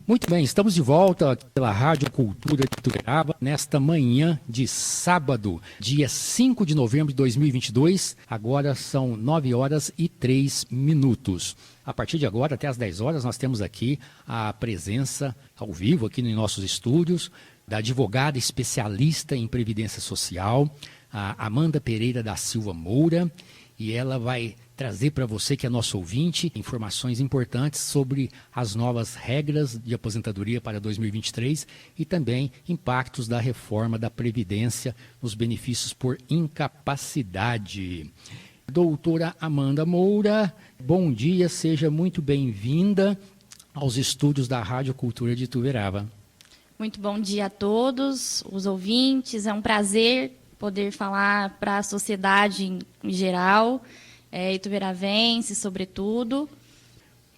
Muito bem, estamos de volta pela Rádio Cultura de Ituverava, nesta manhã de sábado, dia 5 de novembro de 2022. Agora são 9h03. A partir de agora, até às 10 horas, nós temos aqui a presença ao vivo, aqui nos nossos estúdios, da advogada especialista em Previdência Social, a Amanda Pereira da Silva Moura, e ela vai trazer para você, que é nosso ouvinte, informações importantes sobre as novas regras de aposentadoria para 2023 e também impactos da reforma da Previdência nos benefícios por incapacidade. Doutora Amanda Moura, bom dia, seja muito bem-vinda aos estúdios da Rádio Cultura de Ituverava. Muito bom dia a todos os ouvintes, é um prazer poder falar para a sociedade em geral, ituveravense, sobretudo.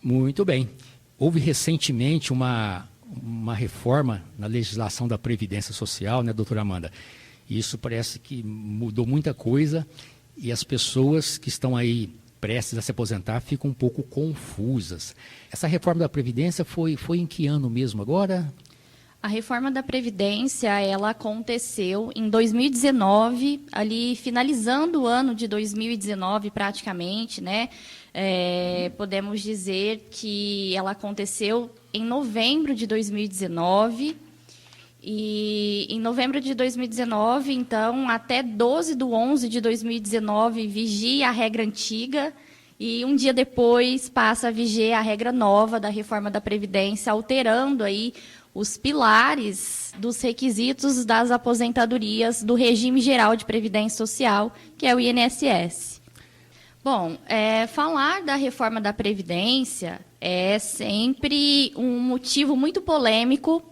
Muito bem. Houve recentemente uma reforma na legislação da Previdência Social, né, doutora Amanda? Isso parece que mudou muita coisa e as pessoas que estão aí prestes a se aposentar ficam um pouco confusas. Essa reforma da Previdência foi em que ano mesmo agora? A reforma da Previdência, ela aconteceu em 2019, ali finalizando o ano de 2019 praticamente, né? Podemos dizer que ela aconteceu em novembro de 2019, e em novembro de 2019, então, até 12/11 de 2019, vigia a regra antiga, e um dia depois passa a viger a regra nova da reforma da Previdência, alterando aí os pilares dos requisitos das aposentadorias do regime geral de previdência social, que é o INSS. Bom, falar da reforma da Previdência é sempre um motivo muito polêmico,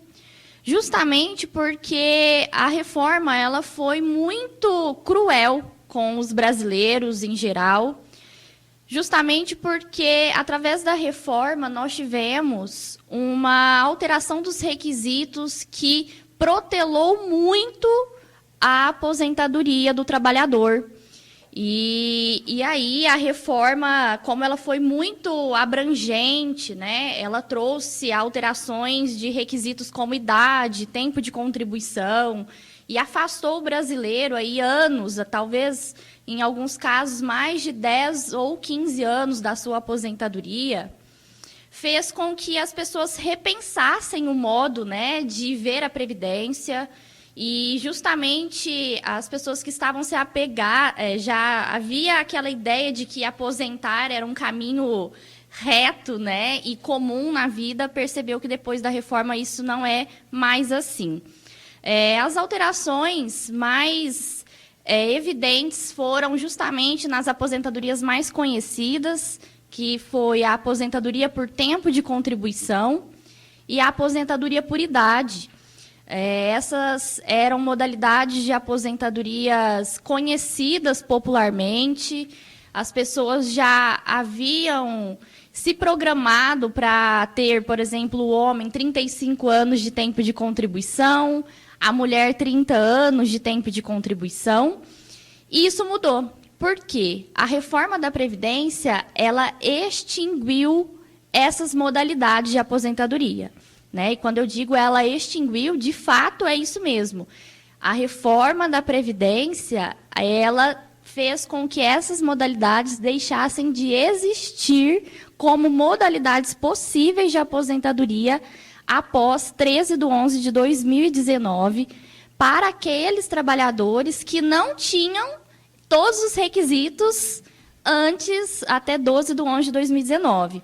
justamente porque a reforma ela foi muito cruel com os brasileiros em geral, justamente porque, através da reforma, nós tivemos uma alteração dos requisitos que protelou muito a aposentadoria do trabalhador. E aí a reforma, como ela foi muito abrangente, né, ela trouxe alterações de requisitos como idade, tempo de contribuição, e afastou o brasileiro aí anos, talvez em alguns casos mais de 10 ou 15 anos da sua aposentadoria, fez com que as pessoas repensassem o modo, né, de ver a Previdência, e justamente as pessoas que estavam se apegar, já havia aquela ideia de que aposentar era um caminho reto, né, e comum na vida, percebeu que depois da reforma isso não é mais assim. As alterações mais evidentes foram justamente nas aposentadorias mais conhecidas, que foi a aposentadoria por tempo de contribuição e a aposentadoria por idade. Essas eram modalidades de aposentadorias conhecidas popularmente, as pessoas já haviam se programado para ter, por exemplo, o homem 35 anos de tempo de contribuição, a mulher 30 anos de tempo de contribuição, e isso mudou. Por quê? A reforma da Previdência, ela extinguiu essas modalidades de aposentadoria, né? E quando eu digo ela extinguiu, de fato é isso mesmo. A reforma da Previdência, ela fez com que essas modalidades deixassem de existir como modalidades possíveis de aposentadoria após 13/11 de 2019, para aqueles trabalhadores que não tinham todos os requisitos antes, até 12/11 de 2019.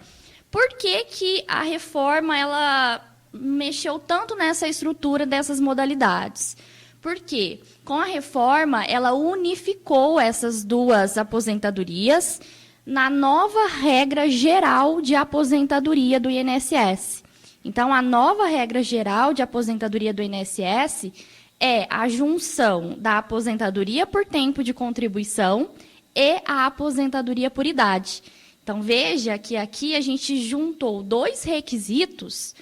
Por que que a reforma ela mexeu tanto nessa estrutura dessas modalidades? Porque, com a reforma, ela unificou essas duas aposentadorias na nova regra geral de aposentadoria do INSS. Então, a nova regra geral de aposentadoria do INSS é a junção da aposentadoria por tempo de contribuição e a aposentadoria por idade. Então, veja que aqui a gente juntou dois requisitos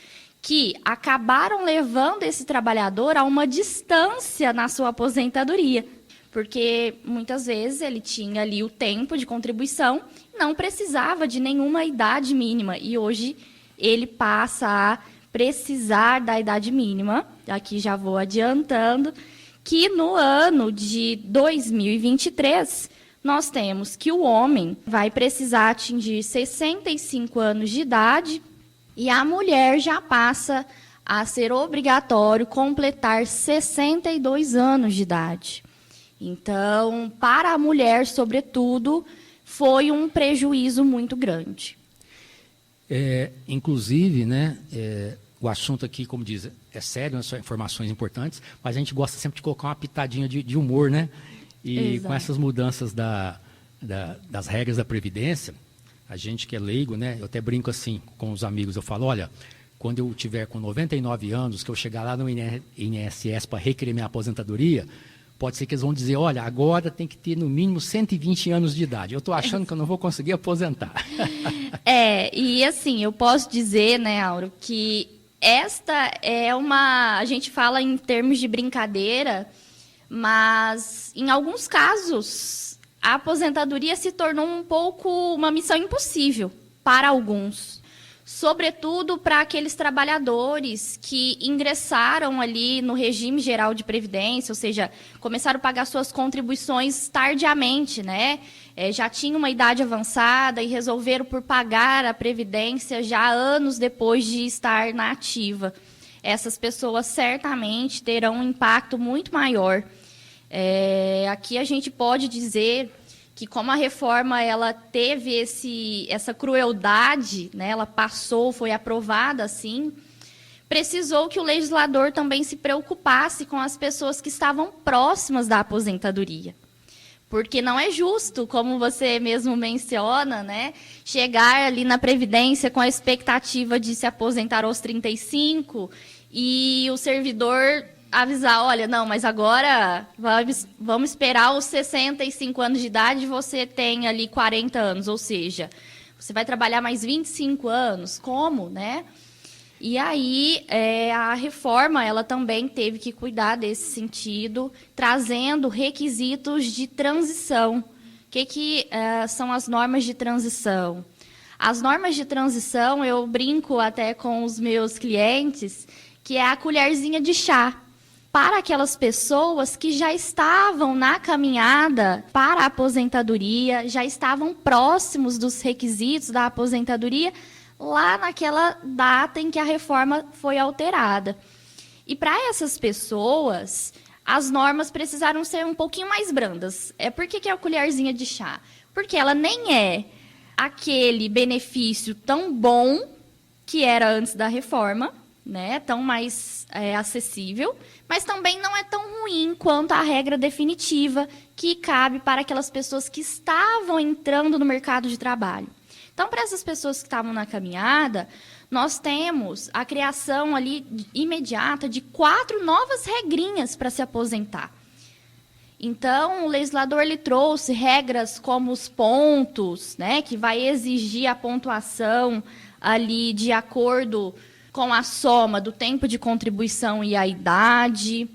que acabaram levando esse trabalhador a uma distância na sua aposentadoria, porque muitas vezes ele tinha ali o tempo de contribuição, não precisava de nenhuma idade mínima, e hoje ele passa a precisar da idade mínima, aqui já vou adiantando, que no ano de 2023, nós temos que o homem vai precisar atingir 65 anos de idade e a mulher já passa a ser obrigatório completar 62 anos de idade. Então, para a mulher, sobretudo, foi um prejuízo muito grande. Inclusive, né, o assunto aqui, como diz, é sério, são informações importantes, mas a gente gosta sempre de colocar uma pitadinha de humor, né? E Exato. com essas mudanças das regras da Previdência, a gente que é leigo, né, eu até brinco assim com os amigos, eu falo, olha, quando eu tiver com 99 anos, que eu chegar lá no INSS para requerer minha aposentadoria, pode ser que eles vão dizer, olha, agora tem que ter no mínimo 120 anos de idade. Eu estou achando que eu não vou conseguir aposentar. E assim, eu posso dizer, né, Auro, que esta é a gente fala em termos de brincadeira, mas em alguns casos a aposentadoria se tornou um pouco uma missão impossível para alguns. Sobretudo para aqueles trabalhadores que ingressaram ali no regime geral de previdência, ou seja, começaram a pagar suas contribuições tardiamente, né? Já tinham uma idade avançada e resolveram por pagar a previdência já anos depois de estar na ativa. Essas pessoas certamente terão um impacto muito maior. Aqui a gente pode dizer que como a reforma ela teve essa crueldade, né, ela foi aprovada assim, precisou que o legislador também se preocupasse com as pessoas que estavam próximas da aposentadoria. Porque não é justo, como você mesmo menciona, né, chegar ali na Previdência com a expectativa de se aposentar aos 35 e o servidor avisar, olha, não, mas agora vamos esperar os 65 anos de idade e você tem ali 40 anos, ou seja, você vai trabalhar mais 25 anos, como, né? E aí, a reforma, ela também teve que cuidar desse sentido, trazendo requisitos de transição. O que são as normas de transição? As normas de transição, eu brinco até com os meus clientes, que é a colherzinha de chá para aquelas pessoas que já estavam na caminhada para a aposentadoria, já estavam próximos dos requisitos da aposentadoria, lá naquela data em que a reforma foi alterada. E para essas pessoas, as normas precisaram ser um pouquinho mais brandas. Por que é a colherzinha de chá? Porque ela nem é aquele benefício tão bom que era antes da reforma, né, tão mais acessível, mas também não é tão ruim quanto a regra definitiva que cabe para aquelas pessoas que estavam entrando no mercado de trabalho. Então, para essas pessoas que estavam na caminhada, nós temos a criação ali imediata de 4 novas regrinhas para se aposentar. Então, o legislador ele trouxe regras como os pontos, né, que vai exigir a pontuação ali de acordo com a soma do tempo de contribuição e a idade.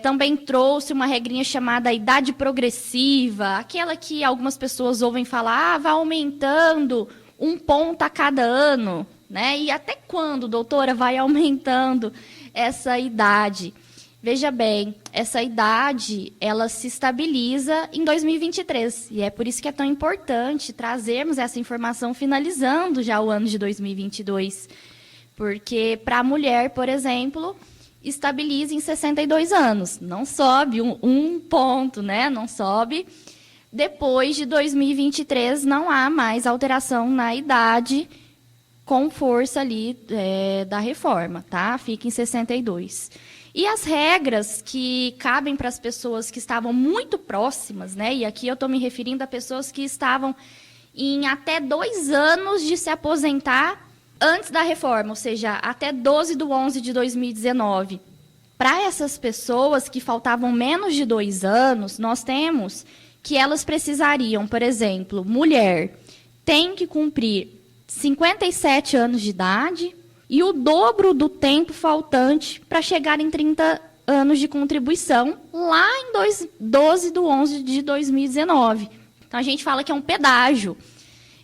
Também trouxe uma regrinha chamada idade progressiva, aquela que algumas pessoas ouvem falar, vai aumentando 1 ponto a cada ano, né? E até quando, doutora, vai aumentando essa idade? Veja bem, essa idade, ela se estabiliza em 2023, e é por isso que é tão importante trazermos essa informação finalizando já o ano de 2022, porque para a mulher, por exemplo, estabiliza em 62 anos, não sobe um ponto, né? Não sobe. Depois de 2023, não há mais alteração na idade com força ali da reforma, tá? Fica em 62. E as regras que cabem para as pessoas que estavam muito próximas, né? E aqui eu estou me referindo a pessoas que estavam em até 2 anos de se aposentar antes da reforma, ou seja, até 12/11/2019. Para essas pessoas que faltavam menos de 2 anos, nós temos que elas precisariam, por exemplo, mulher tem que cumprir 57 anos de idade e o dobro do tempo faltante para chegar em 30 anos de contribuição lá em 12/11/2019. Então, a gente fala que é um pedágio.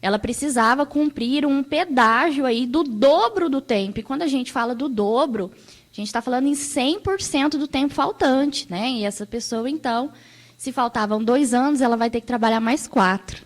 ela precisava cumprir um pedágio aí do dobro do tempo. E quando a gente fala do dobro, a gente está falando em 100% do tempo faltante, né? E essa pessoa, então, se faltavam 2 anos, ela vai ter que trabalhar mais 4.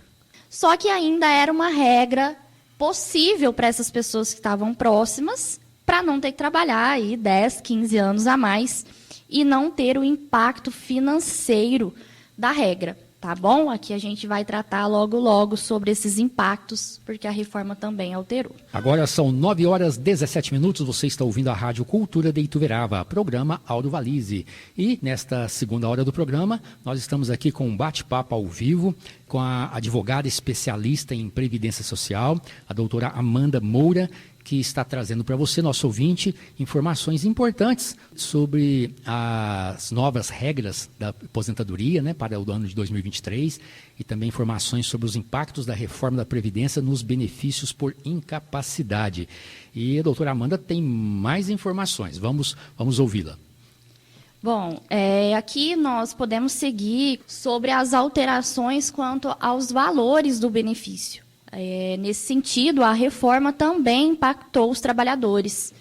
Só que ainda era uma regra possível para essas pessoas que estavam próximas, para não ter que trabalhar aí 10, 15 anos a mais e não ter o impacto financeiro da regra. Tá bom? Aqui a gente vai tratar logo sobre esses impactos, porque a reforma também alterou. Agora são 9h17. Você está ouvindo a Rádio Cultura de Ituverava, programa Aldo Valise. E nesta segunda hora do programa, nós estamos aqui com um bate-papo ao vivo com a advogada especialista em Previdência Social, a doutora Amanda Moura, que está trazendo para você, nosso ouvinte, informações importantes sobre as novas regras da aposentadoria, né, para o ano de 2023 e também informações sobre os impactos da reforma da Previdência nos benefícios por incapacidade. E a doutora Amanda tem mais informações, vamos ouvi-la. Bom, aqui nós podemos seguir sobre as alterações quanto aos valores do benefício. Nesse sentido, a reforma também impactou os trabalhadores.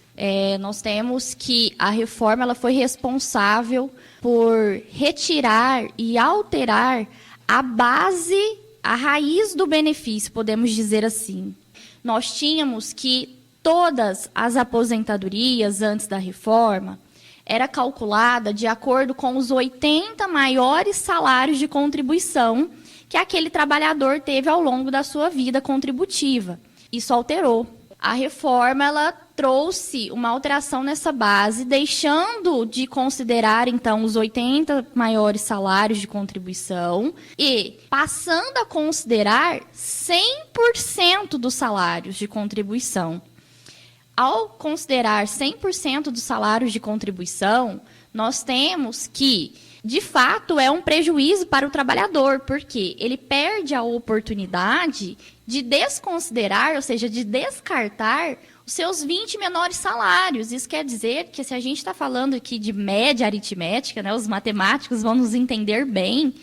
Nós temos que a reforma ela foi responsável por retirar e alterar a base, a raiz do benefício, podemos dizer assim. Nós tínhamos que todas as aposentadorias antes da reforma era calculada de acordo com os 80 maiores salários de contribuição que aquele trabalhador teve ao longo da sua vida contributiva. Isso alterou. A reforma ela trouxe uma alteração nessa base, deixando de considerar, então, os 80 maiores salários de contribuição e passando a considerar 100% dos salários de contribuição. Ao considerar 100% dos salários de contribuição, nós temos que, de fato, é um prejuízo para o trabalhador, porque ele perde a oportunidade de desconsiderar, ou seja, de descartar os seus 20 menores salários. Isso quer dizer que, se a gente está falando aqui de média aritmética, né, os matemáticos vão nos entender bem,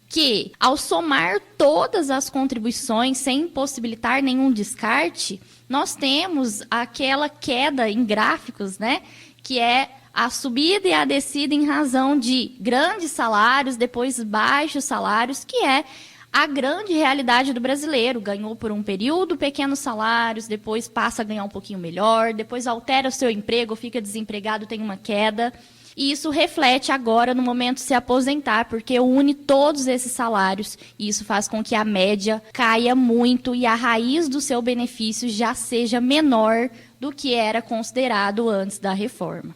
que ao somar todas as contribuições sem possibilitar nenhum descarte, nós temos aquela queda em gráficos, né, que é a subida e a descida em razão de grandes salários, depois baixos salários, que é a grande realidade do brasileiro. Ganhou por um período pequenos salários, depois passa a ganhar um pouquinho melhor, depois altera o seu emprego, fica desempregado, tem uma queda. E isso reflete agora no momento de se aposentar, porque une todos esses salários e isso faz com que a média caia muito e a raiz do seu benefício já seja menor do que era considerado antes da reforma.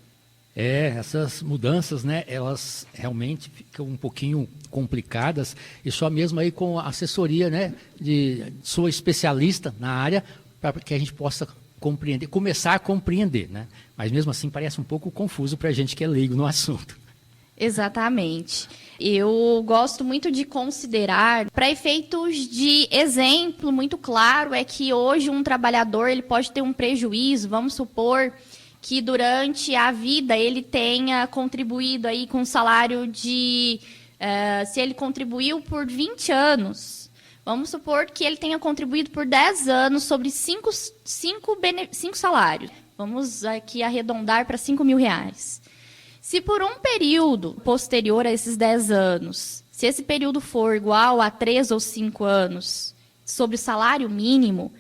Essas mudanças, né, elas realmente ficam um pouquinho complicadas e só mesmo aí com a assessoria, né, de sua especialista na área, para que a gente possa compreender, começar a compreender, né? Mas mesmo assim parece um pouco confuso para a gente que é leigo no assunto. Exatamente. Eu gosto muito de considerar, para efeitos de exemplo muito claro, é que hoje um trabalhador ele pode ter um prejuízo, vamos supor que durante a vida ele tenha contribuído aí com um salário de... se ele contribuiu por 20 anos, vamos supor que ele tenha contribuído por 10 anos sobre 5 salários. Vamos aqui arredondar para R$5.000. Se por um período posterior a esses 10 anos, se esse período for igual a 3 ou 5 anos, sobre o salário mínimo,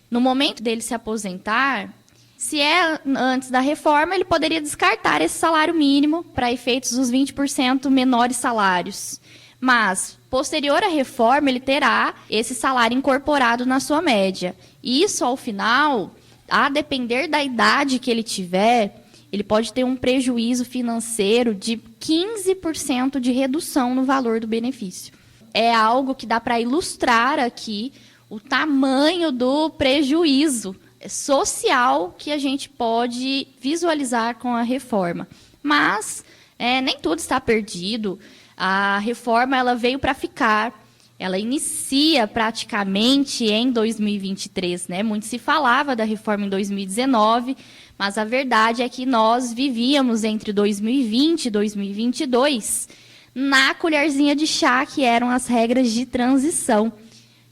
no momento dele se aposentar... Se é antes da reforma, ele poderia descartar esse salário mínimo para efeitos dos 20% menores salários. Mas, posterior à reforma, ele terá esse salário incorporado na sua média. Isso, ao final, a depender da idade que ele tiver, ele pode ter um prejuízo financeiro de 15% de redução no valor do benefício. É algo que dá para ilustrar aqui o tamanho do prejuízo social que a gente pode visualizar com a reforma. Mas nem tudo está perdido. A reforma ela veio para ficar. Ela inicia praticamente em 2023, né? Muito se falava da reforma em 2019, mas a verdade é que nós vivíamos entre 2020 e 2022 na colherzinha de chá, que eram as regras de transição.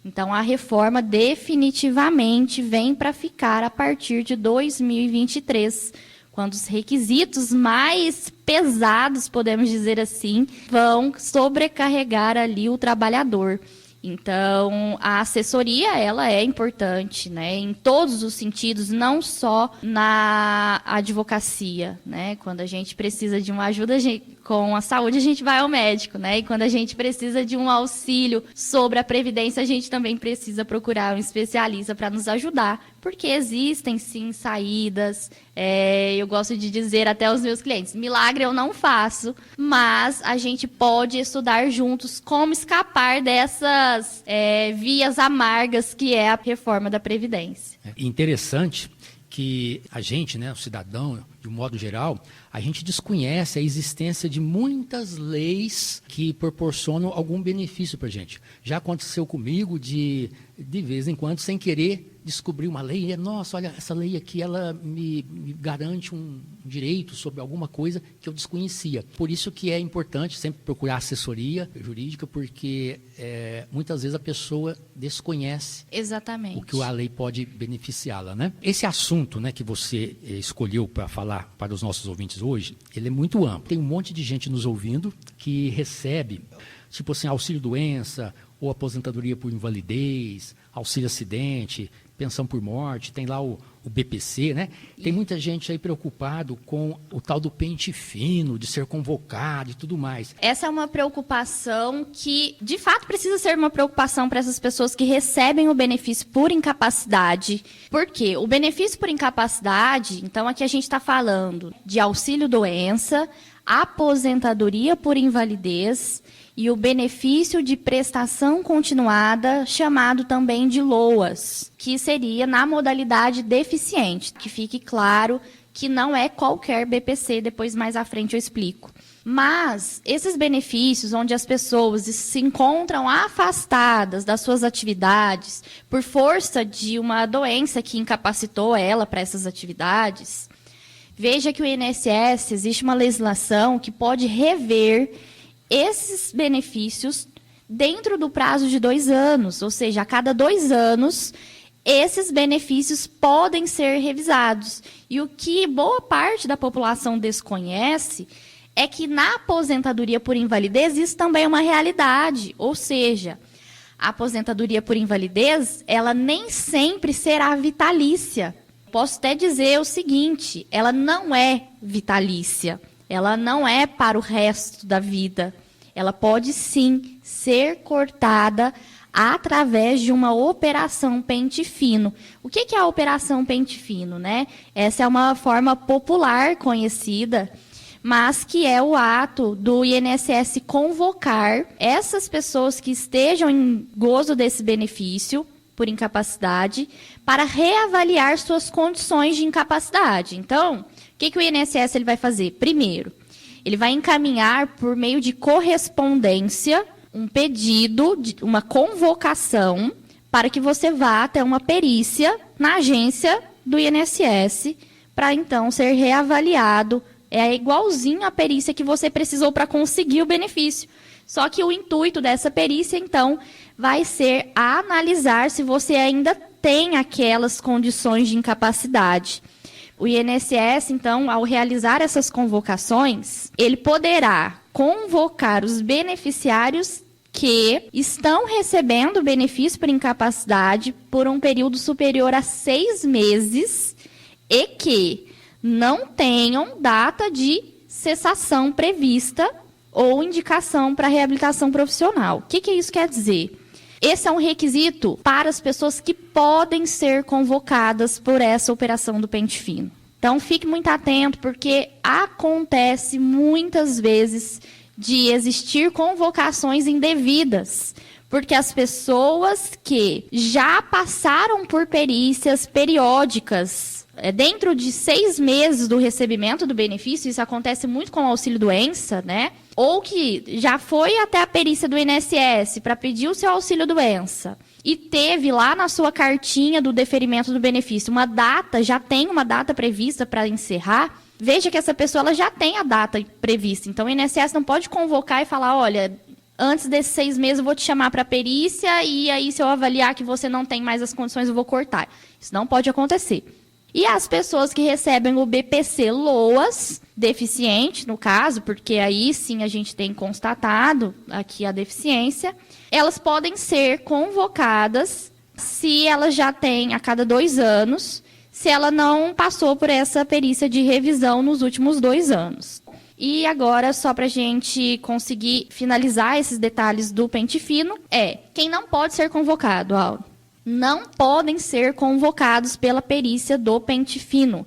Então, a reforma definitivamente vem para ficar a partir de 2023, quando os requisitos mais pesados, podemos dizer assim, vão sobrecarregar ali o trabalhador. Então, a assessoria, ela é importante, né, em todos os sentidos, não só na advocacia, né? Quando a gente precisa de uma ajuda com a saúde, a gente vai ao médico, né? E quando a gente precisa de um auxílio sobre a previdência, a gente também precisa procurar um especialista para nos ajudar, porque existem, sim, saídas. Eu gosto de dizer até aos meus clientes, milagre eu não faço, mas a gente pode estudar juntos como escapar dessas vias amargas que é a reforma da Previdência. Interessante que a gente, né, o cidadão, de um modo geral, a gente desconhece a existência de muitas leis que proporcionam algum benefício para a gente. Já aconteceu comigo de vez em quando, sem querer, descobrir uma lei e, nossa, olha, essa lei aqui, ela me garante um direito sobre alguma coisa que eu desconhecia. Por isso que é importante sempre procurar assessoria jurídica, porque muitas vezes a pessoa desconhece Exatamente. o que a lei pode beneficiá-la, né? Esse assunto, né, que você escolheu para falar para os nossos ouvintes hoje, ele é muito amplo. Tem um monte de gente nos ouvindo que recebe, tipo assim, auxílio-doença ou aposentadoria por invalidez, auxílio-acidente, pensão por morte, tem lá o BPC, né? Tem muita gente aí preocupado com o tal do pente fino, de ser convocado e tudo mais. Essa é uma preocupação que, de fato, precisa ser uma preocupação para essas pessoas que recebem o benefício por incapacidade. Por quê? O benefício por incapacidade, então aqui a gente está falando de auxílio-doença, aposentadoria por invalidez e o benefício de prestação continuada, chamado também de LOAS, que seria na modalidade deficiente, que fique claro que não é qualquer BPC, depois mais à frente eu explico. Mas esses benefícios, onde as pessoas se encontram afastadas das suas atividades por força de uma doença que incapacitou ela para essas atividades, veja que o INSS, existe uma legislação que pode rever esses benefícios dentro do prazo de 2 anos, ou seja, a cada 2 anos, esses benefícios podem ser revisados. E o que boa parte da população desconhece é que na aposentadoria por invalidez isso também é uma realidade, ou seja, a aposentadoria por invalidez, ela nem sempre será vitalícia. Posso até dizer o seguinte, ela não é vitalícia. Ela não é para o resto da vida. Ela pode, sim, ser cortada através de uma operação pente fino. O que é a operação pente fino, né? Essa é uma forma popular conhecida, mas que é o ato do INSS convocar essas pessoas que estejam em gozo desse benefício por incapacidade para reavaliar suas condições de incapacidade. Então, o que o INSS ele vai fazer? Primeiro, ele vai encaminhar por meio de correspondência um pedido, uma convocação, para que você vá até uma perícia na agência do INSS para então ser reavaliado. É igualzinho a perícia que você precisou para conseguir o benefício. Só que o intuito dessa perícia, então, vai ser analisar se você ainda tem aquelas condições de incapacidade. O INSS, então, ao realizar essas convocações, ele poderá convocar os beneficiários que estão recebendo benefício por incapacidade por um período superior a 6 meses e que não tenham data de cessação prevista ou indicação para reabilitação profissional. O que isso quer dizer? Esse é um requisito para as pessoas que podem ser convocadas por essa operação do pente fino. Então, fique muito atento, porque acontece muitas vezes de existir convocações indevidas, porque as pessoas que já passaram por perícias periódicas, dentro de 6 meses do recebimento do benefício, isso acontece muito com o auxílio-doença, né? Ou que já foi até a perícia do INSS para pedir o seu auxílio-doença e teve lá na sua cartinha do deferimento do benefício uma data, já tem uma data prevista para encerrar, veja que essa pessoa ela já tem a data prevista. Então, o INSS não pode convocar e falar, olha, antes desses 6 meses eu vou te chamar para perícia e aí se eu avaliar que você não tem mais as condições eu vou cortar. Isso não pode acontecer. E as pessoas que recebem o BPC-LOAS, deficiente, no caso, porque aí sim a gente tem constatado aqui a deficiência, elas podem ser convocadas se ela já tem a cada 2 anos, se ela não passou por essa perícia de revisão nos últimos 2 anos. E agora, só para a gente conseguir finalizar esses detalhes do pente fino, quem não pode ser convocado, Auro? Não podem ser convocados pela perícia do pente fino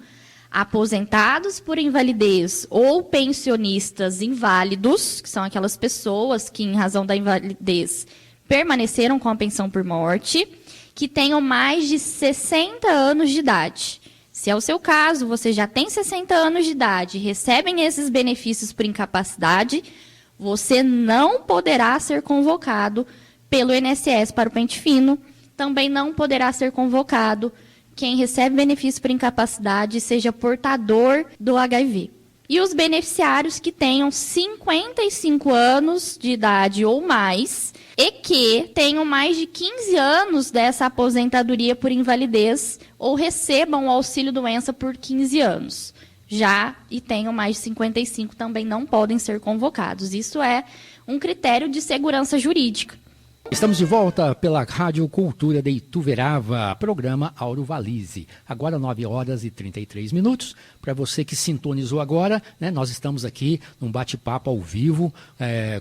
aposentados por invalidez ou pensionistas inválidos, que são aquelas pessoas que, em razão da invalidez, permaneceram com a pensão por morte, que tenham mais de 60 anos de idade. Se é o seu caso, você já tem 60 anos de idade e recebem esses benefícios por incapacidade, você não poderá ser convocado pelo INSS para o pente fino. Também não poderá ser convocado quem recebe benefício por incapacidade e seja portador do HIV. E os beneficiários que tenham 55 anos de idade ou mais e que tenham mais de 15 anos dessa aposentadoria por invalidez ou recebam o auxílio-doença por 15 anos. E tenham mais de 55 também não podem ser convocados. Isso é um critério de segurança jurídica. Estamos de volta pela Rádio Cultura de Ituverava, programa Auro Valize. Agora 9h33. Para você que sintonizou agora, né, nós estamos aqui num bate-papo ao vivo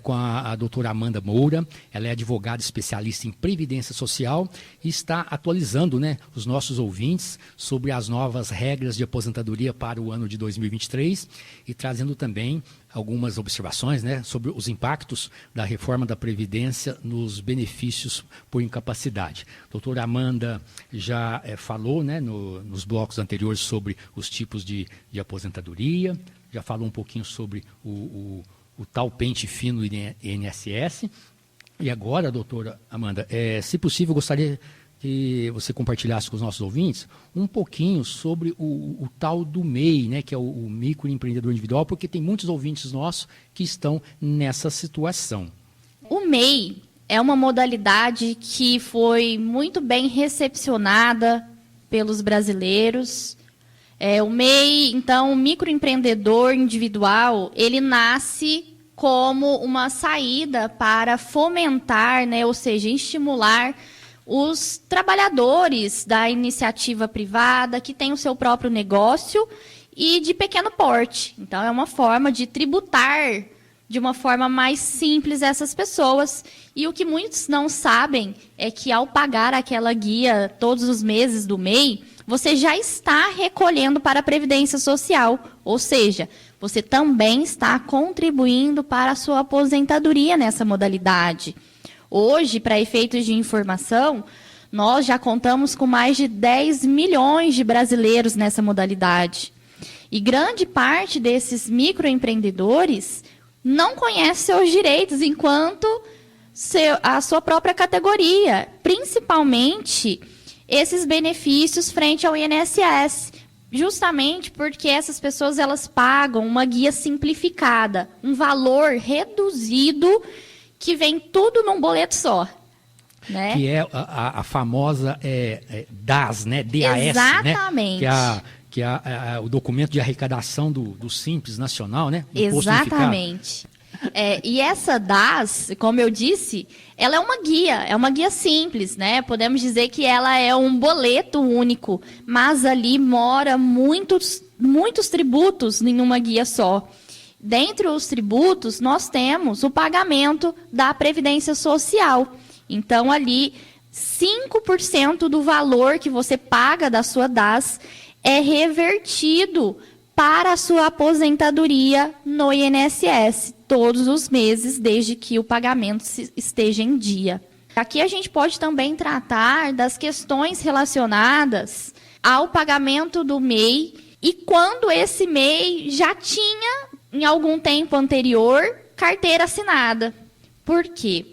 com a doutora Amanda Moura. Ela é advogada especialista em Previdência Social e está atualizando, né, os nossos ouvintes sobre as novas regras de aposentadoria para o ano de 2023 e trazendo também algumas observações, né, sobre os impactos da reforma da Previdência nos benefícios por incapacidade. A doutora Amanda já falou, né, nos blocos anteriores sobre os tipos de aposentadoria, já falou um pouquinho sobre o tal pente fino INSS. E agora, doutora Amanda, se possível, gostaria que você compartilhasse com os nossos ouvintes um pouquinho sobre o tal do MEI, né, que é o microempreendedor individual, porque tem muitos ouvintes nossos que estão nessa situação. O MEI é uma modalidade que foi muito bem recepcionada pelos brasileiros. O MEI, então, o microempreendedor individual, ele nasce como uma saída para fomentar, né, ou seja, estimular os trabalhadores da iniciativa privada que têm o seu próprio negócio e de pequeno porte. Então, é uma forma de tributar de uma forma mais simples essas pessoas. E o que muitos não sabem é que, ao pagar aquela guia todos os meses do MEI, você já está recolhendo para a Previdência Social. Ou seja, você também está contribuindo para a sua aposentadoria nessa modalidade. Hoje, para efeitos de informação, nós já contamos com mais de 10 milhões de brasileiros nessa modalidade. E grande parte desses microempreendedores não conhece seus direitos enquanto a sua própria categoria, principalmente esses benefícios frente ao INSS, justamente porque essas pessoas elas pagam uma guia simplificada, um valor reduzido que vem tudo num boleto só. Né? Que é a famosa DAS, né? DAS, exatamente. Né? Que é o documento de arrecadação do Simples Nacional, né? Do exatamente. E essa DAS, como eu disse, ela é uma guia simples, né? Podemos dizer que ela é um boleto único, mas ali mora muitos tributos em uma guia só. Dentre os tributos, nós temos o pagamento da Previdência Social. Então, ali, 5% do valor que você paga da sua DAS é revertido para a sua aposentadoria no INSS, todos os meses, desde que o pagamento esteja em dia. Aqui a gente pode também tratar das questões relacionadas ao pagamento do MEI e quando esse MEI já tinha, em algum tempo anterior, carteira assinada. Por quê?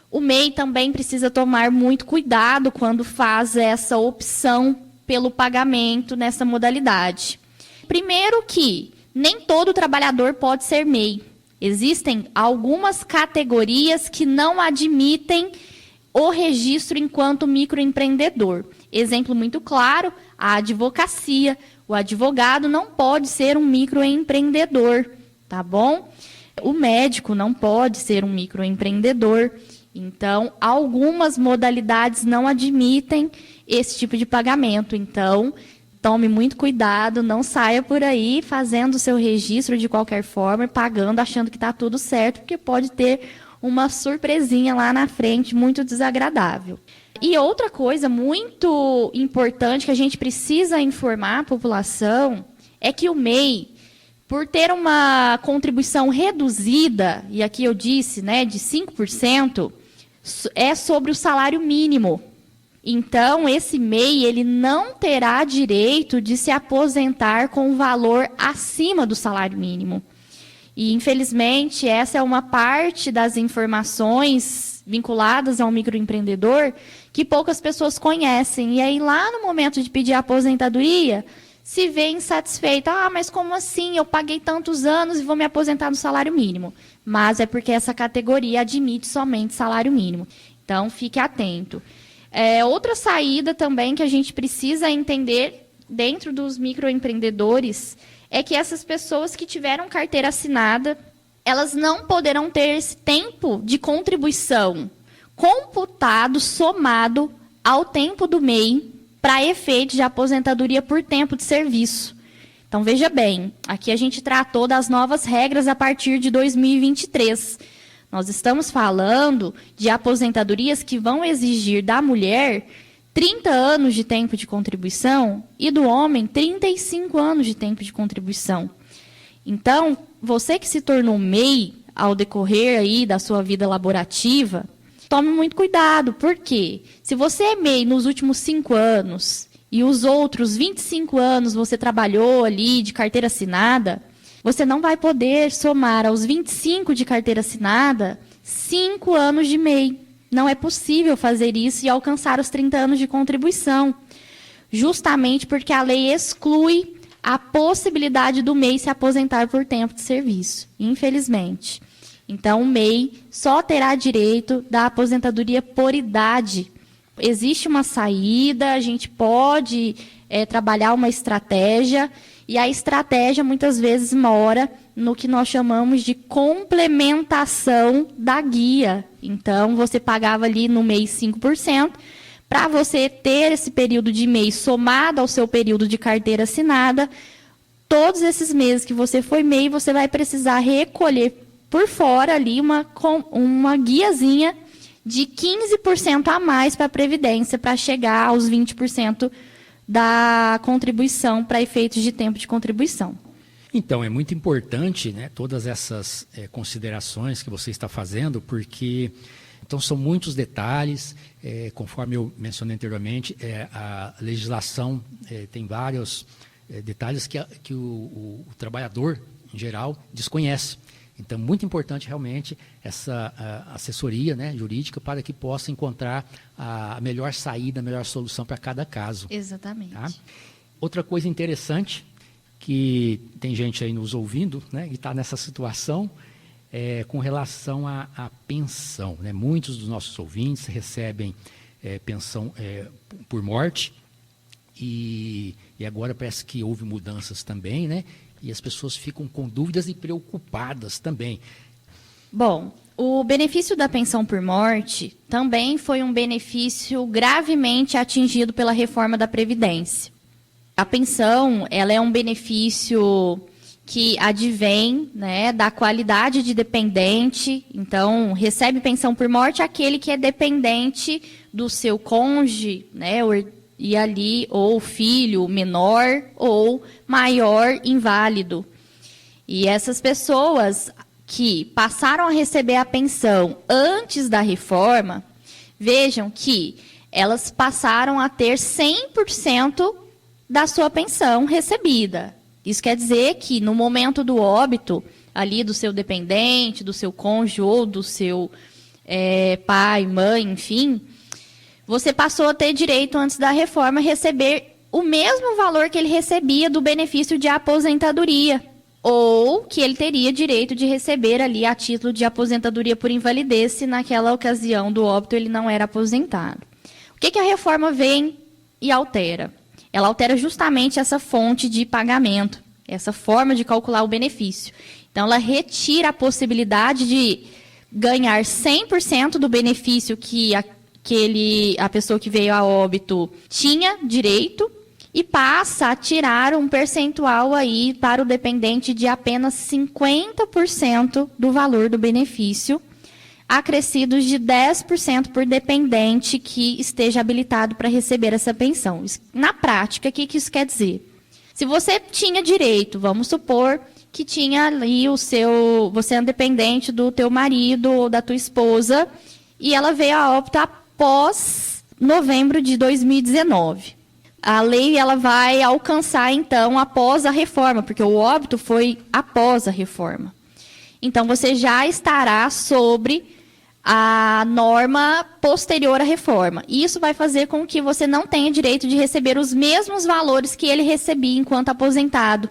O MEI também precisa tomar muito cuidado quando faz essa opção pelo pagamento nessa modalidade. Primeiro que nem todo trabalhador pode ser MEI. Existem algumas categorias que não admitem o registro enquanto microempreendedor. Exemplo muito claro, a advocacia. O advogado não pode ser um microempreendedor, tá bom? O médico não pode ser um microempreendedor. Então, algumas modalidades não admitem esse tipo de pagamento. Então, tome muito cuidado, não saia por aí fazendo o seu registro de qualquer forma e pagando achando que está tudo certo, porque pode ter uma surpresinha lá na frente muito desagradável. E outra coisa muito importante que a gente precisa informar a população é que o MEI, por ter uma contribuição reduzida, e aqui eu disse, né, de 5%, é sobre o salário mínimo. Então, esse MEI ele não terá direito de se aposentar com um valor acima do salário mínimo. E, infelizmente, essa é uma parte das informações vinculadas ao microempreendedor que poucas pessoas conhecem. E aí, lá no momento de pedir a aposentadoria, se vê insatisfeita. Ah, mas como assim? Eu paguei tantos anos e vou me aposentar no salário mínimo. Mas é porque essa categoria admite somente salário mínimo. Então, fique atento. Outra saída também que a gente precisa entender dentro dos microempreendedores é que essas pessoas que tiveram carteira assinada, elas não poderão ter esse tempo de contribuição computado, somado ao tempo do MEI para efeito de aposentadoria por tempo de serviço. Então, veja bem, aqui a gente tratou das novas regras a partir de 2023. Nós estamos falando de aposentadorias que vão exigir da mulher 30 anos de tempo de contribuição e do homem 35 anos de tempo de contribuição. Então, você que se tornou MEI ao decorrer aí da sua vida laborativa, tome muito cuidado, porque se você é MEI nos últimos 5 anos e os outros 25 anos você trabalhou ali de carteira assinada, você não vai poder somar aos 25 de carteira assinada 5 anos de MEI. Não é possível fazer isso e alcançar os 30 anos de contribuição, justamente porque a lei exclui a possibilidade do MEI se aposentar por tempo de serviço, infelizmente. Então, o MEI só terá direito da aposentadoria por idade. Existe uma saída, a gente pode trabalhar uma estratégia, e a estratégia muitas vezes mora no que nós chamamos de complementação da guia. Então, você pagava ali no mês 5%, para você ter esse período de mês somado ao seu período de carteira assinada, todos esses meses que você foi MEI, você vai precisar recolher por fora ali uma guiazinha de 15% a mais para a Previdência, para chegar aos 20% da contribuição para efeitos de tempo de contribuição. Então, é muito importante, né, todas essas considerações que você está fazendo, porque então, são muitos detalhes, conforme eu mencionei anteriormente, a legislação tem vários detalhes que o trabalhador, em geral, desconhece. Então, muito importante realmente essa assessoria, né, jurídica para que possa encontrar a melhor saída, a melhor solução para cada caso. Exatamente. Tá? Outra coisa interessante, que tem gente aí nos ouvindo, né, e está nessa situação, com relação à pensão. Né? Muitos dos nossos ouvintes recebem pensão por morte, e agora parece que houve mudanças também, né? E as pessoas ficam com dúvidas e preocupadas também. Bom, o benefício da pensão por morte também foi um benefício gravemente atingido pela reforma da Previdência. A pensão, ela é um benefício que advém, né, da qualidade de dependente. Então, recebe pensão por morte aquele que é dependente do seu cônjuge, né, e ali, ou filho menor ou maior inválido. E essas pessoas que passaram a receber a pensão antes da reforma, vejam que elas passaram a ter 100% da sua pensão recebida. Isso quer dizer que no momento do óbito, ali do seu dependente, do seu cônjuge ou do seu pai, mãe, enfim, você passou a ter direito, antes da reforma, a receber o mesmo valor que ele recebia do benefício de aposentadoria. ou que ele teria direito de receber ali a título de aposentadoria por invalidez se naquela ocasião do óbito ele não era aposentado. O que a reforma vem e altera? Ela altera justamente essa fonte de pagamento, essa forma de calcular o benefício. Então, ela retira a possibilidade de ganhar 100% do benefício que a pessoa que veio a óbito tinha direito e passa a tirar um percentual aí para o dependente de apenas 50% do valor do benefício, acrescidos de 10% por dependente que esteja habilitado para receber essa pensão. Na prática, o que isso quer dizer? Se você tinha direito, vamos supor que tinha ali você é dependente do teu marido ou da tua esposa, e ela veio a óbito após novembro de 2019. A lei ela vai alcançar, então, após a reforma, porque o óbito foi após a reforma. Então, você já estará sobre a norma posterior à reforma. Isso vai fazer com que você não tenha direito de receber os mesmos valores que ele recebia enquanto aposentado.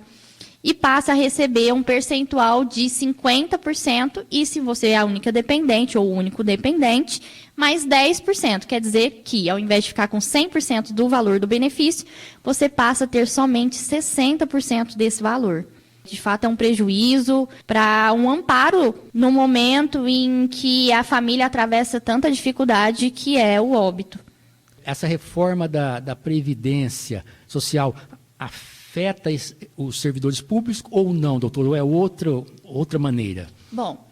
E passa a receber um percentual de 50%, e se você é a única dependente ou o único dependente, mais 10%. Quer dizer que, ao invés de ficar com 100% do valor do benefício, você passa a ter somente 60% desse valor. De fato, é um prejuízo para um amparo no momento em que a família atravessa tanta dificuldade que é o óbito. Essa reforma da Previdência Social afeta os servidores públicos ou não, doutor? Ou é outra maneira? Bom,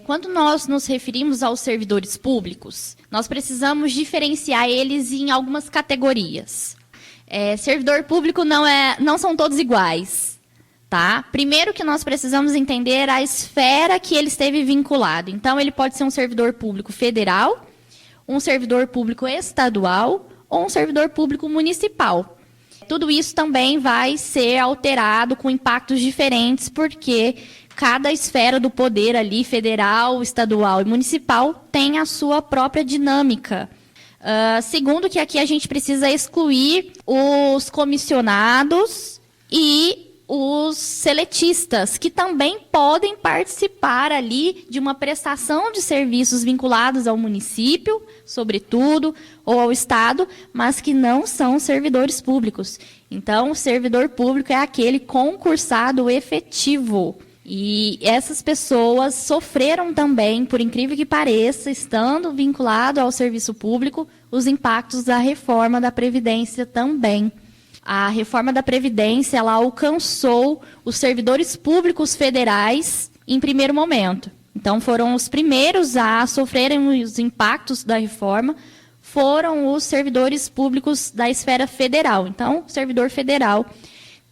quando nós nos referimos aos servidores públicos, nós precisamos diferenciar eles em algumas categorias. Servidor público não são todos iguais. Tá? Primeiro que nós precisamos entender a esfera que ele esteve vinculado. Então, ele pode ser um servidor público federal, um servidor público estadual ou um servidor público municipal. Tudo isso também vai ser alterado com impactos diferentes, porque cada esfera do poder ali, federal, estadual e municipal, tem a sua própria dinâmica. Segundo que aqui a gente precisa excluir os comissionados e os seletistas, que também podem participar ali de uma prestação de serviços vinculados ao município, sobretudo, ou ao Estado, mas que não são servidores públicos. Então, o servidor público é aquele concursado efetivo. E essas pessoas sofreram também, por incrível que pareça, estando vinculado ao serviço público, os impactos da reforma da Previdência também. A reforma da Previdência ela alcançou os servidores públicos federais em primeiro momento. Então, foram os primeiros a sofrerem os impactos da reforma, foram os servidores públicos da esfera federal. Então, o servidor federal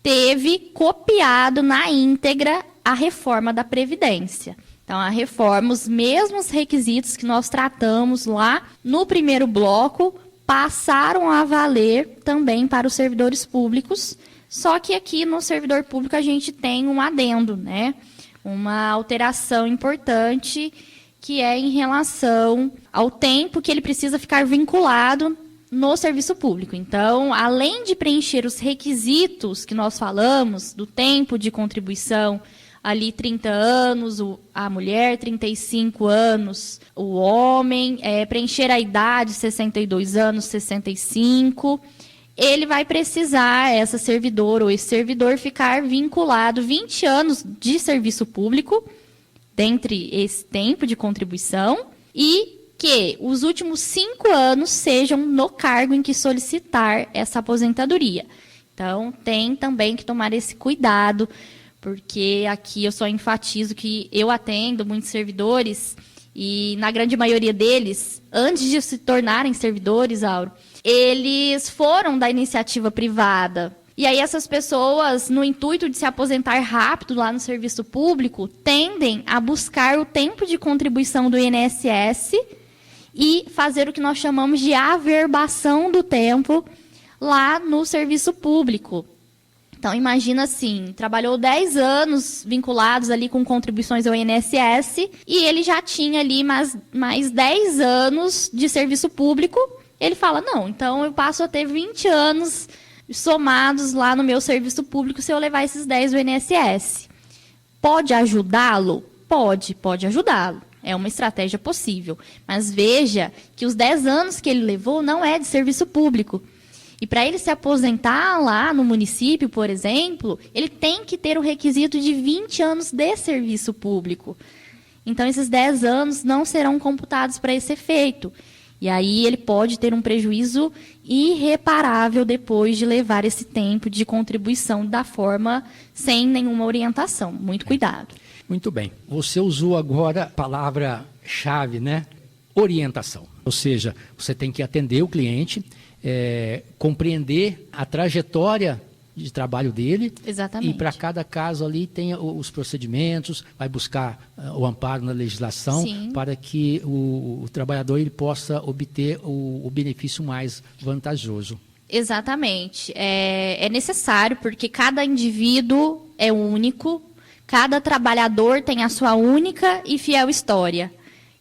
teve copiado na íntegra a reforma da Previdência. Então, a reforma, os mesmos requisitos que nós tratamos lá no primeiro bloco, passaram a valer também para os servidores públicos, só que aqui no servidor público a gente tem um adendo, né? Uma alteração importante, que é em relação ao tempo que ele precisa ficar vinculado no serviço público. Então, além de preencher os requisitos que nós falamos, do tempo de contribuição, ali 30 anos, a mulher, 35 anos, o homem, preencher a idade, 62 anos, 65, ele vai precisar, essa servidora ou esse servidor, ficar vinculado 20 anos de serviço público, dentre esse tempo de contribuição, e que os últimos 5 anos sejam no cargo em que solicitar essa aposentadoria. Então, tem também que tomar esse cuidado, porque aqui eu só enfatizo que eu atendo muitos servidores e, na grande maioria deles, antes de se tornarem servidores, Auro, eles foram da iniciativa privada. E aí essas pessoas, no intuito de se aposentar rápido lá no serviço público, tendem a buscar o tempo de contribuição do INSS e fazer o que nós chamamos de averbação do tempo lá no serviço público. Então, imagina assim, trabalhou 10 anos vinculados ali com contribuições ao INSS e ele já tinha ali mais 10 anos de serviço público. Ele fala, não, então eu passo a ter 20 anos somados lá no meu serviço público se eu levar esses 10 do INSS. Pode ajudá-lo? Pode ajudá-lo. É uma estratégia possível. Mas veja que os 10 anos que ele levou não é de serviço público. E para ele se aposentar lá no município, por exemplo, ele tem que ter o requisito de 20 anos de serviço público. Então, esses 10 anos não serão computados para esse efeito. E aí ele pode ter um prejuízo irreparável depois de levar esse tempo de contribuição da forma sem nenhuma orientação. Muito cuidado. Muito bem. Você usou agora a palavra-chave, né? Orientação. Ou seja, você tem que atender o cliente, compreender a trajetória de trabalho dele. Exatamente. E para cada caso ali tem os procedimentos, vai buscar o amparo na legislação. Sim. Para que o trabalhador ele possa obter o benefício mais vantajoso. Exatamente. É necessário, porque cada indivíduo é único, cada trabalhador tem a sua única e fiel história.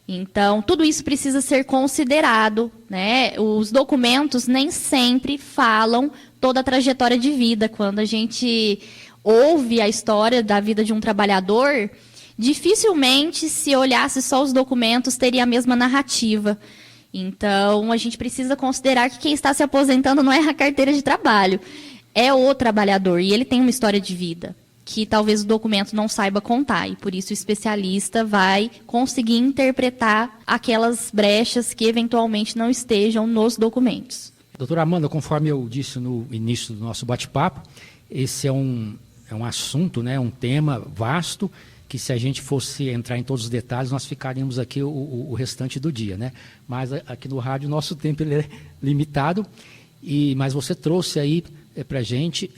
Então, tudo isso precisa ser considerado, né? Os documentos nem sempre falam toda a trajetória de vida. Quando a gente ouve a história da vida de um trabalhador, dificilmente, se olhasse só os documentos, teria a mesma narrativa. Então, a gente precisa considerar que quem está se aposentando não é a carteira de trabalho, é o trabalhador, e ele tem uma história de vida que talvez o documento não saiba contar, e por isso o especialista vai conseguir interpretar aquelas brechas que eventualmente não estejam nos documentos. Doutora Amanda, conforme eu disse no início do nosso bate-papo, esse é um assunto, né, um tema vasto, que se a gente fosse entrar em todos os detalhes, nós ficaríamos aqui o restante do dia, né? Mas aqui no rádio o nosso tempo ele é limitado, mas você trouxe aí para a gente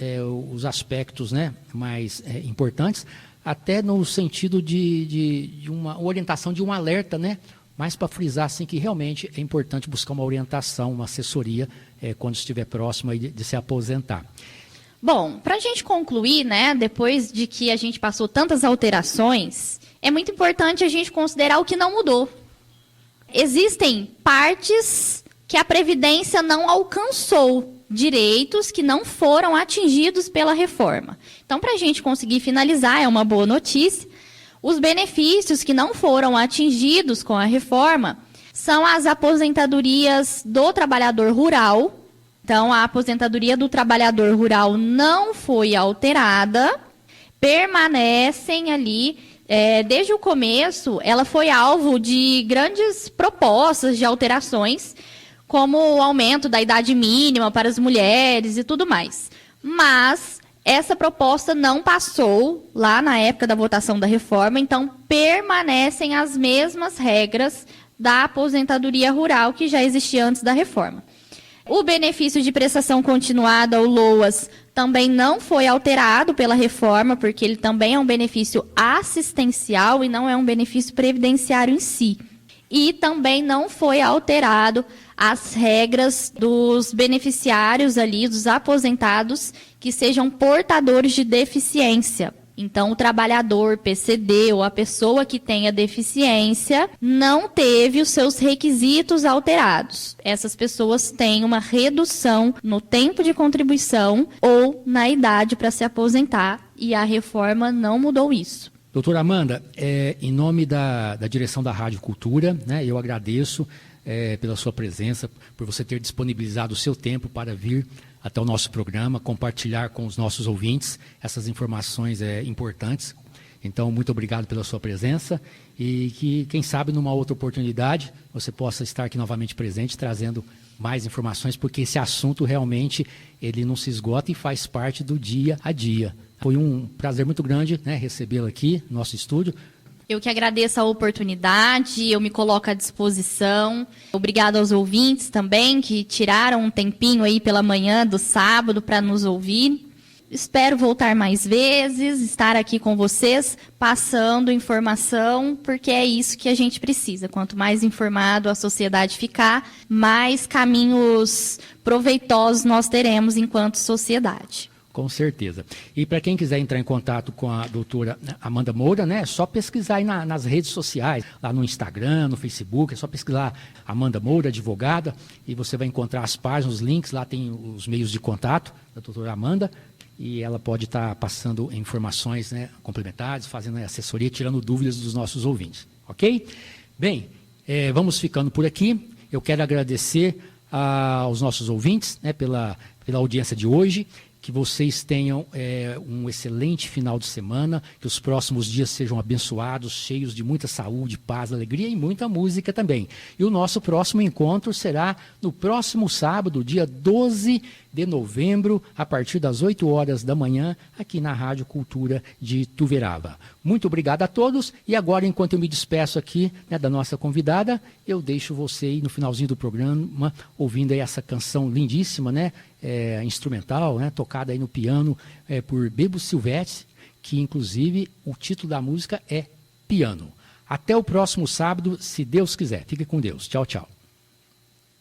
os aspectos, né, mais importantes, até no sentido de uma orientação, de um alerta, né, mais para frisar assim, que realmente é importante buscar uma orientação, uma assessoria, quando estiver próximo aí de se aposentar. Bom, para a gente concluir, né, depois de que a gente passou tantas alterações, é muito importante a gente considerar o que não mudou. Existem partes que a Previdência não alcançou, direitos que não foram atingidos pela reforma. Então, para a gente conseguir finalizar, é uma boa notícia, os benefícios que não foram atingidos com a reforma são as aposentadorias do trabalhador rural. Então, a aposentadoria do trabalhador rural não foi alterada, permanecem ali. Desde o começo, ela foi alvo de grandes propostas de alterações, como o aumento da idade mínima para as mulheres e tudo mais. Mas essa proposta não passou lá na época da votação da reforma, então permanecem as mesmas regras da aposentadoria rural que já existia antes da reforma. O benefício de prestação continuada, o LOAS, também não foi alterado pela reforma, porque ele também é um benefício assistencial e não é um benefício previdenciário em si. E também não foi alterado as regras dos beneficiários ali, dos aposentados, que sejam portadores de deficiência. Então, o trabalhador PCD ou a pessoa que tenha deficiência não teve os seus requisitos alterados. Essas pessoas têm uma redução no tempo de contribuição ou na idade para se aposentar, e a reforma não mudou isso. Doutora Amanda, em nome da direção da Rádio Cultura, né, eu agradeço pela sua presença, por você ter disponibilizado o seu tempo para vir até o nosso programa, compartilhar com os nossos ouvintes essas informações importantes. Então, muito obrigado pela sua presença e que, quem sabe, numa outra oportunidade, você possa estar aqui novamente presente, trazendo mais informações, porque esse assunto realmente ele não se esgota e faz parte do dia a dia. Foi um prazer muito grande, né, recebê-lo aqui no nosso estúdio. Eu que agradeço a oportunidade, eu me coloco à disposição. Obrigado aos ouvintes também, que tiraram um tempinho aí pela manhã do sábado para nos ouvir. Espero voltar mais vezes, estar aqui com vocês, passando informação, porque é isso que a gente precisa. Quanto mais informado a sociedade ficar, mais caminhos proveitosos nós teremos enquanto sociedade. Com certeza. E para quem quiser entrar em contato com a doutora Amanda Moura, né, é só pesquisar aí nas redes sociais, lá no Instagram, no Facebook, é só pesquisar Amanda Moura, advogada, e você vai encontrar as páginas, os links, lá tem os meios de contato da doutora Amanda. e ela pode estar passando informações, né, complementares, fazendo assessoria, tirando dúvidas dos nossos ouvintes. Ok? Bem, vamos ficando por aqui. Eu quero agradecer aos nossos ouvintes, né, pela audiência de hoje. Que vocês tenham um excelente final de semana, que os próximos dias sejam abençoados, cheios de muita saúde, paz, alegria e muita música também. E o nosso próximo encontro será no próximo sábado, dia 12 de novembro, a partir das 8 horas da manhã, aqui na Rádio Cultura de Ituverava. Muito obrigado a todos, e agora, enquanto eu me despeço aqui, né, da nossa convidada, eu deixo você aí no finalzinho do programa, ouvindo aí essa canção lindíssima, né, instrumental, né, tocada aí no piano por Bebo Silvestre, que inclusive o título da música é Piano. Até o próximo sábado, se Deus quiser. Fique com Deus. Tchau, tchau.